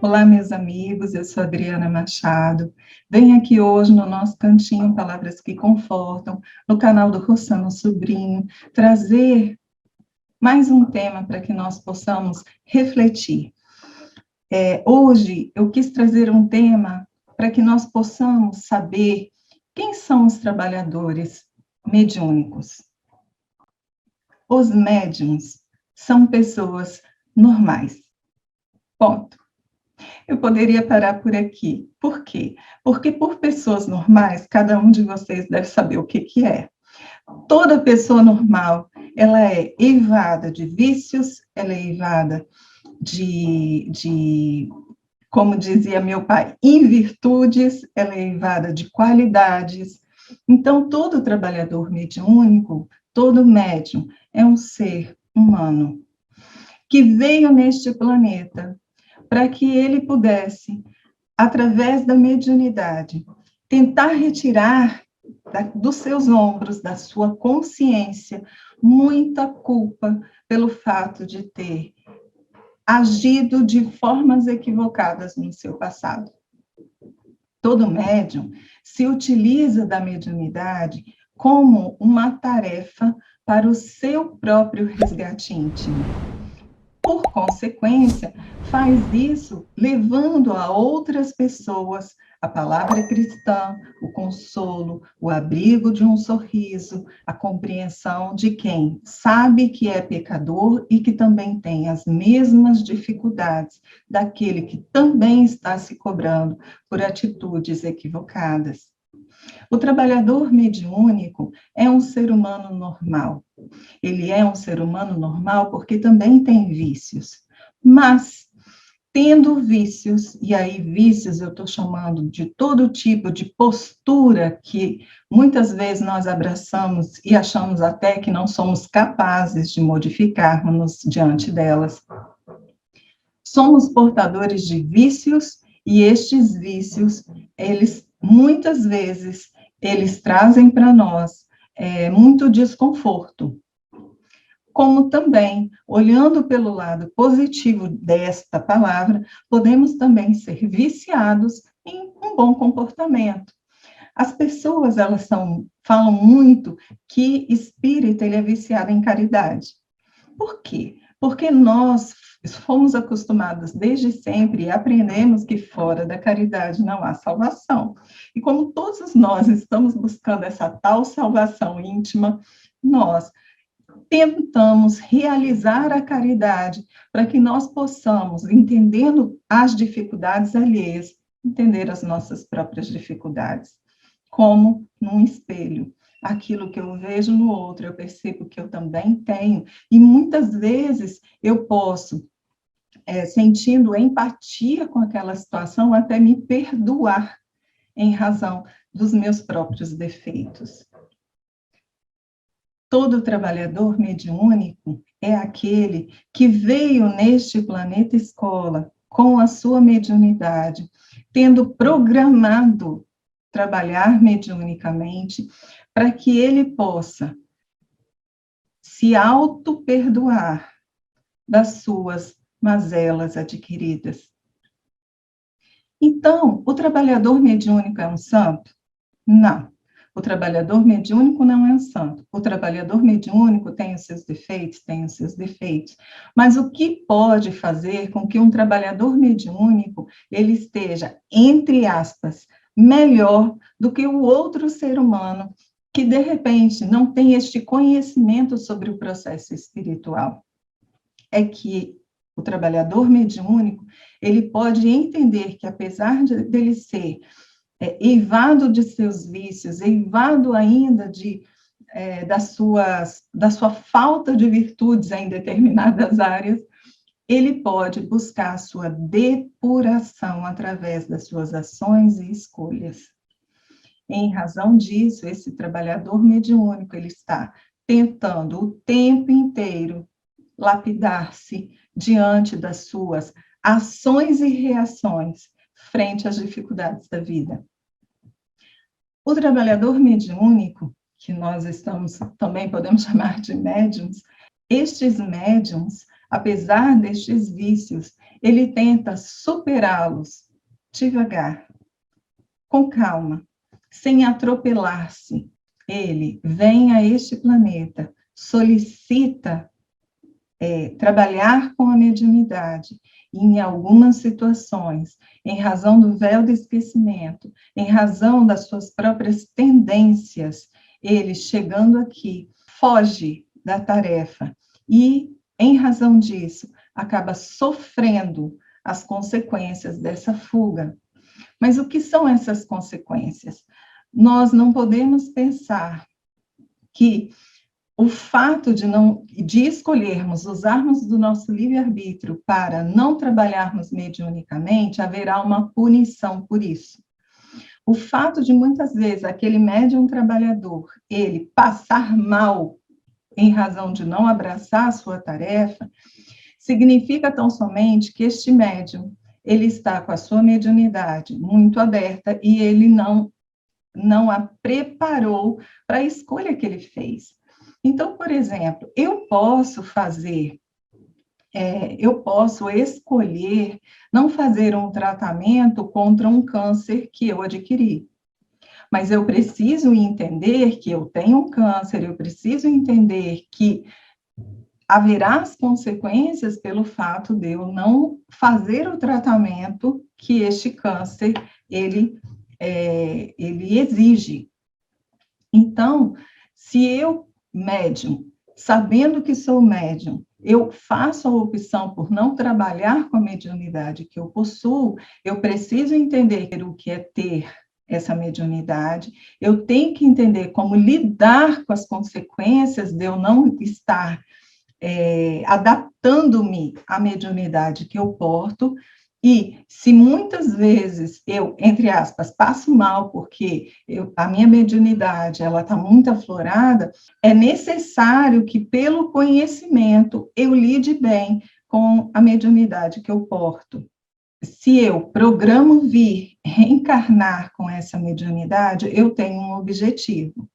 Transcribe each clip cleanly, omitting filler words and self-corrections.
Olá, meus amigos, eu sou Adriana Machado. Venho aqui hoje no nosso cantinho Palavras que Confortam, no canal do Rossano Sobrinho, trazer mais um tema para que nós possamos refletir. Hoje eu quis trazer um tema para que nós possamos saber quem são os trabalhadores mediúnicos. Os médiuns são pessoas normais. Ponto. Eu poderia parar por aqui. Por quê? Porque por pessoas normais, cada um de vocês deve saber o que é. Toda pessoa normal, ela é eivada de vícios, ela é eivada como dizia meu pai, invirtudes, ela é eivada de qualidades. Então, todo trabalhador mediúnico, todo médium, é um ser humano que veio neste planeta para que ele pudesse, através da mediunidade, tentar retirar dos seus ombros, da sua consciência, muita culpa pelo fato de ter agido de formas equivocadas no seu passado. Todo médium se utiliza da mediunidade como uma tarefa para o seu próprio resgate íntimo. Por consequência, faz isso levando a outras pessoas a palavra cristã, o consolo, o abrigo de um sorriso, a compreensão de quem sabe que é pecador e que também tem as mesmas dificuldades daquele que também está se cobrando por atitudes equivocadas. O trabalhador mediúnico é um ser humano normal. Ele é um ser humano normal porque também tem vícios, mas tendo vícios, e aí vícios eu estou chamando de todo tipo de postura que muitas vezes nós abraçamos e achamos até que não somos capazes de modificarmos diante delas. Somos portadores de vícios e estes vícios, eles muitas vezes, eles trazem para nós muito desconforto. Como também, olhando pelo lado positivo desta palavra, podemos também ser viciados em um bom comportamento. As pessoas, elas falam muito que espírita ele é viciado em caridade. Por quê? Porque nós fomos acostumados desde sempre e aprendemos que fora da caridade não há salvação. E como todos nós estamos buscando essa tal salvação íntima, nós tentamos realizar a caridade para que nós possamos, entendendo as dificuldades alheias, entender as nossas próprias dificuldades, como num espelho. Aquilo que eu vejo no outro, eu percebo que eu também tenho, e muitas vezes eu posso, sentindo empatia com aquela situação, até me perdoar em razão dos meus próprios defeitos. Todo trabalhador mediúnico é aquele que veio neste planeta escola com a sua mediunidade, tendo programado trabalhar mediunicamente para que ele possa se auto-perdoar das suas mazelas adquiridas. Então, o trabalhador mediúnico é um santo? Não. O trabalhador mediúnico não é um santo. O trabalhador mediúnico tem os seus defeitos? Tem os seus defeitos. Mas o que pode fazer com que um trabalhador mediúnico ele esteja, entre aspas, melhor do que o outro ser humano que, de repente, não tem este conhecimento sobre o processo espiritual? É que o trabalhador mediúnico, ele pode entender que, apesar dele ser eivado de seus vícios, eivado ainda da sua falta de virtudes em determinadas áreas, ele pode buscar a sua depuração através das suas ações e escolhas. Em razão disso, esse trabalhador mediúnico, ele está tentando o tempo inteiro lapidar-se diante das suas ações e reações frente às dificuldades da vida. O trabalhador mediúnico, que nós também podemos chamar de médiums, estes médiums, apesar destes vícios, ele tenta superá-los devagar, com calma, sem atropelar-se. Ele vem a este planeta, solicita trabalhar com a mediunidade, e em algumas situações, em razão do véu do esquecimento, em razão das suas próprias tendências, ele, chegando aqui, foge da tarefa e, em razão disso, acaba sofrendo as consequências dessa fuga. Mas o que são essas consequências? Nós não podemos pensar que o fato de escolhermos, usarmos do nosso livre-arbítrio para não trabalharmos mediunicamente, haverá uma punição por isso. O fato de, muitas vezes, aquele médium trabalhador, ele passar mal em razão de não abraçar a sua tarefa, significa tão somente que este médium, ele está com a sua mediunidade muito aberta e ele não a preparou para a escolha que ele fez. Então, por exemplo, eu posso escolher não fazer um tratamento contra um câncer que eu adquiri. Mas eu preciso entender que eu tenho um câncer, eu preciso entender que haverá as consequências pelo fato de eu não fazer o tratamento que este câncer, ele exige. Então, se eu, médium, sabendo que sou médium, eu faço a opção por não trabalhar com a mediunidade que eu possuo, eu preciso entender o que é ter essa mediunidade, eu tenho que entender como lidar com as consequências de eu não estar adaptando-me à mediunidade que eu porto. E se muitas vezes eu, entre aspas, passo mal porque a minha mediunidade ela está muito aflorada, é necessário que, pelo conhecimento, eu lide bem com a mediunidade que eu porto. Se eu programo vir reencarnar com essa mediunidade, eu tenho um objetivo.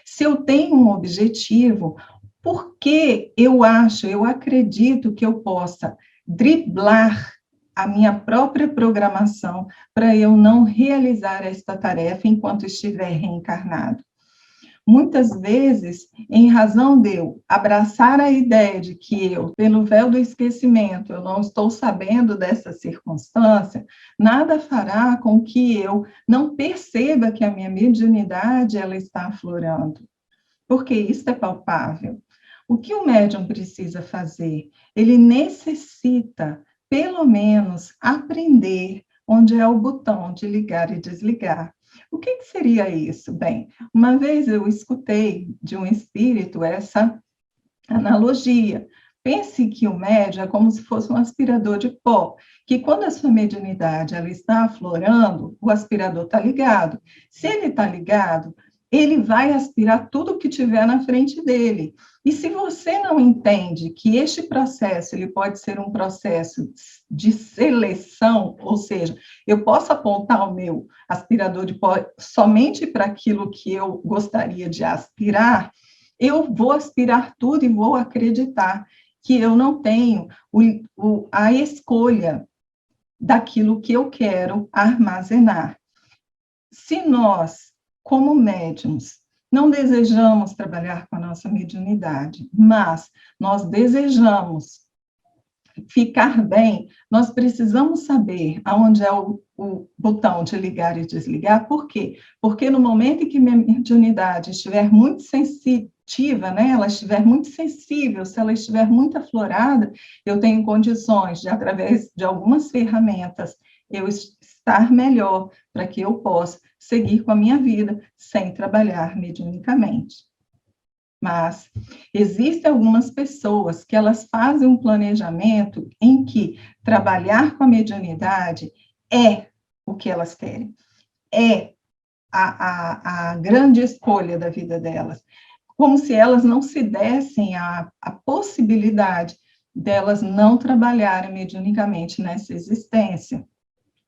Se eu tenho um objetivo, por que eu acredito que eu possa driblar a minha própria programação para eu não realizar esta tarefa enquanto estiver reencarnado? Muitas vezes, em razão de eu abraçar a ideia de que eu, pelo véu do esquecimento, eu não estou sabendo dessa circunstância, nada fará com que eu não perceba que a minha mediunidade ela está aflorando, porque isso é palpável. O que o médium precisa fazer? Ele necessita, pelo menos, aprender onde é o botão de ligar e desligar. O que seria isso? Bem, uma vez eu escutei de um espírito essa analogia. Pense que o médium é como se fosse um aspirador de pó, que quando a sua mediunidade ela está aflorando, o aspirador está ligado. Se ele está ligado, ele vai aspirar tudo que tiver na frente dele. E se você não entende que este processo ele pode ser um processo de seleção, ou seja, eu posso apontar o meu aspirador de pó somente para aquilo que eu gostaria de aspirar, eu vou aspirar tudo e vou acreditar que eu não tenho a escolha daquilo que eu quero armazenar. Se nós, como médiums, não desejamos trabalhar com a nossa mediunidade, mas nós desejamos ficar bem, nós precisamos saber aonde é o botão de ligar e desligar. Por quê? Porque no momento em que minha mediunidade estiver muito sensitiva, né, ela estiver muito sensível, se ela estiver muito aflorada, eu tenho condições de, através de algumas ferramentas, eu estar melhor para que eu possa seguir com a minha vida sem trabalhar mediunicamente. Mas existem algumas pessoas que elas fazem um planejamento em que trabalhar com a mediunidade é o que elas querem, é a grande escolha da vida delas, como se elas não se dessem a possibilidade delas não trabalharem mediunicamente nessa existência.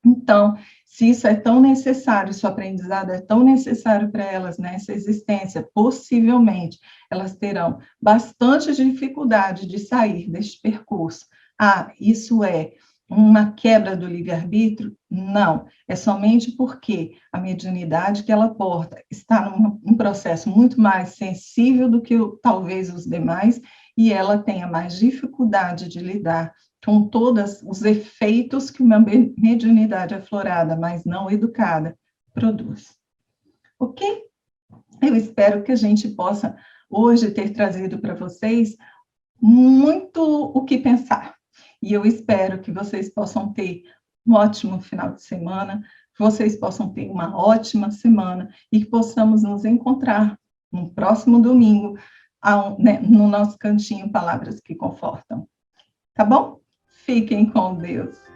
Então, se isso é tão necessário, se o aprendizado é tão necessário para elas nessa existência, possivelmente elas terão bastante dificuldade de sair deste percurso. Ah, isso é uma quebra do livre-arbítrio? Não, é somente porque a mediunidade que ela porta está num processo muito mais sensível do que talvez os demais, e ela tenha mais dificuldade de lidar com todos os efeitos que uma mediunidade aflorada, mas não educada, produz. Ok? Eu espero que a gente possa hoje ter trazido para vocês muito o que pensar. E eu espero que vocês possam ter um ótimo final de semana, que vocês possam ter uma ótima semana e que possamos nos encontrar no próximo domingo, no nosso cantinho Palavras que Confortam. Tá bom? Fiquem com Deus.